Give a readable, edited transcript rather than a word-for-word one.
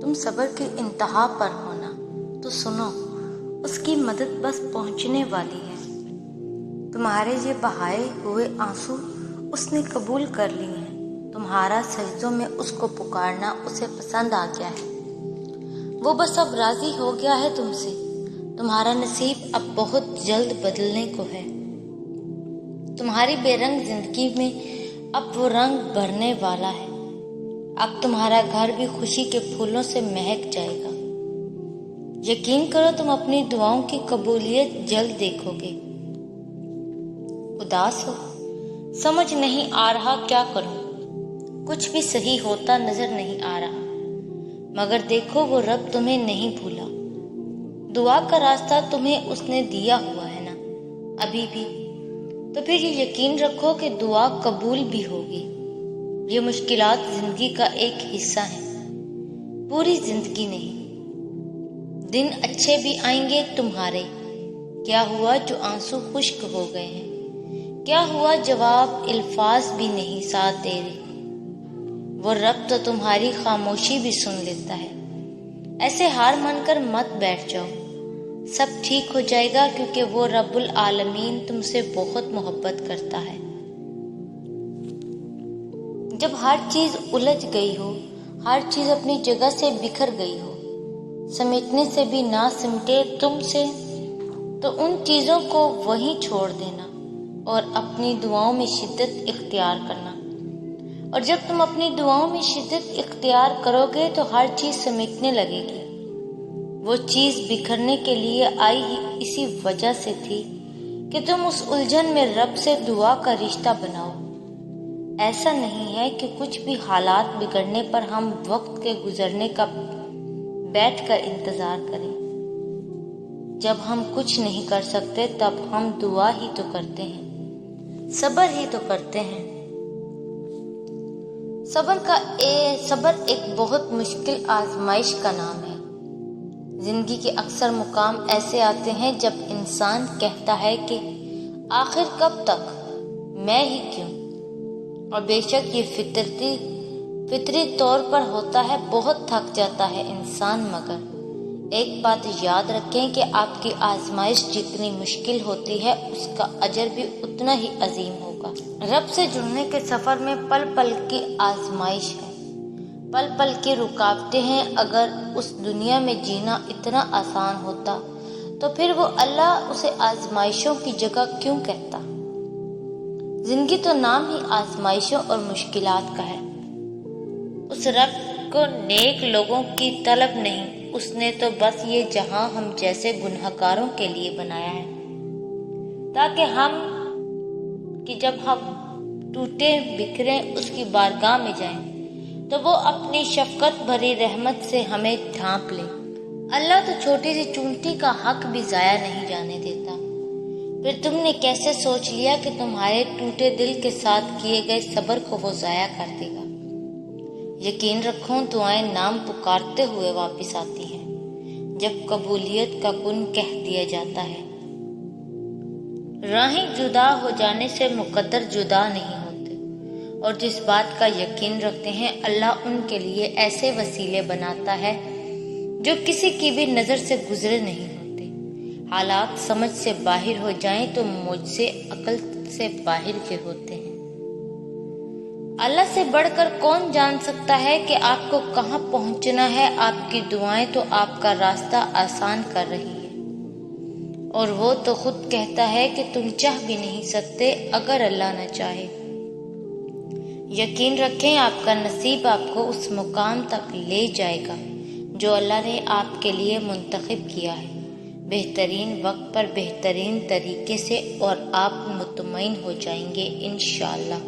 تم صبر کی انتہا پر ہونا تو سنو، اس کی مدد بس پہنچنے والی ہے۔ تمہارے یہ بہائے ہوئے آنسو اس نے قبول کر لیے ہیں۔ تمہارا سجدوں میں اس کو پکارنا اسے پسند آ گیا ہے۔ وہ بس اب راضی ہو گیا ہے تم سے۔ تمہارا نصیب اب بہت جلد بدلنے کو ہے۔ تمہاری بے رنگ زندگی میں اب وہ رنگ بھرنے والا ہے۔ اب تمہارا گھر بھی خوشی کے پھولوں سے مہک جائے گا۔ یقین کرو، تم اپنی دعاؤں کی قبولیت جلد دیکھو گے۔ اداس ہو، سمجھ نہیں آ رہا کیا کروں، کچھ بھی صحیح ہوتا نظر نہیں آ رہا، مگر دیکھو وہ رب تمہیں نہیں بھولا۔ دعا کا راستہ تمہیں اس نے دیا ہوا ہے نا ابھی بھی، تو پھر یہ یقین رکھو کہ دعا قبول بھی ہوگی۔ یہ مشکلات زندگی کا ایک حصہ ہیں، پوری زندگی نہیں۔ دن اچھے بھی آئیں گے تمہارے۔ کیا ہوا جو آنسو خشک ہو گئے ہیں؟ کیا ہوا جواب الفاظ بھی نہیں ساتھ دے رہے؟ وہ رب تو تمہاری خاموشی بھی سن لیتا ہے۔ ایسے ہار مان کر مت بیٹھ جاؤ، سب ٹھیک ہو جائے گا، کیونکہ وہ رب العالمین تم سے بہت محبت کرتا ہے۔ جب ہر چیز الجھ گئی ہو، ہر چیز اپنی جگہ سے بکھر گئی ہو، سمیٹنے سے بھی نہ سمٹے تم سے، تو ان چیزوں کو وہیں چھوڑ دینا اور اپنی دعاؤں میں شدت اختیار کرنا۔ اور جب تم اپنی دعاؤں میں شدت اختیار کرو گے تو ہر چیز سمیٹنے لگے گی۔ وہ چیز بکھرنے کے لیے آئی ہی اسی وجہ سے تھی کہ تم اس الجھن میں رب سے دعا کا رشتہ بناؤ۔ ایسا نہیں ہے کہ کچھ بھی حالات بگڑنے پر ہم وقت کے گزرنے کا بیٹھ کر انتظار کریں۔ جب ہم کچھ نہیں کر سکتے تب ہم دعا ہی تو کرتے ہیں، صبر ہی تو کرتے ہیں۔ صبر ایک بہت مشکل آزمائش کا نام ہے۔ زندگی کے اکثر مقام ایسے آتے ہیں جب انسان کہتا ہے کہ آخر کب تک، میں ہی کیوں؟ اور بے شک یہ فطری طور پر ہوتا ہے، بہت تھک جاتا ہے انسان، مگر ایک بات یاد رکھیں کہ آپ کی آزمائش جتنی مشکل ہوتی ہے اس کا اجر بھی اتنا ہی عظیم ہوگا۔ رب سے جڑنے کے سفر میں پل پل کی آزمائش ہے، پل پل کی رکاوٹیں ہیں۔ اگر اس دنیا میں جینا اتنا آسان ہوتا تو پھر وہ اللہ اسے آزمائشوں کی جگہ کیوں کہتا؟ زندگی تو نام ہی آزمائشوں اور مشکلات کا ہے۔ اس رب کو نیک لوگوں کی طلب نہیں، اس نے تو بس یہ جہاں ہم جیسے گنہگاروں کے لیے بنایا ہے، تاکہ جب ہم ٹوٹے بکھرے اس کی بارگاہ میں جائیں تو وہ اپنی شفقت بھری رحمت سے ہمیں ڈھانپ لے۔ اللہ تو چھوٹی سی چونٹی کا حق بھی ضائع نہیں جانے دیتا۔ پھر تم نے کیسے سوچ لیا کہ تمہارے ٹوٹے دل کے ساتھ کیے گئے صبر کو وہ ضائع کر دے گا؟ یقین رکھو، دعائیں نام پکارتے ہوئے واپس آتی ہیں جب قبولیت کا کن کہہ دیا جاتا ہے۔ راہیں جدا ہو جانے سے مقدر جدا نہیں ہوتے، اور جس بات کا یقین رکھتے ہیں اللہ ان کے لیے ایسے وسیلے بناتا ہے جو کسی کی بھی نظر سے گزرے نہیں ہوتے۔ حالات سمجھ سے باہر ہو جائیں تو معجزے عقل سے باہر کے ہوتے ہیں۔ اللہ سے بڑھ کر کون جان سکتا ہے کہ آپ کو کہاں پہنچنا ہے؟ آپ کی دعائیں تو آپ کا راستہ آسان کر رہی ہیں، اور وہ تو خود کہتا ہے کہ تم چاہ بھی نہیں سکتے اگر اللہ نہ چاہے۔ یقین رکھیں، آپ کا نصیب آپ کو اس مقام تک لے جائے گا جو اللہ نے آپ کے لیے منتخب کیا ہے، بہترین وقت پر بہترین طریقے سے، اور آپ مطمئن ہو جائیں گے انشاءاللہ۔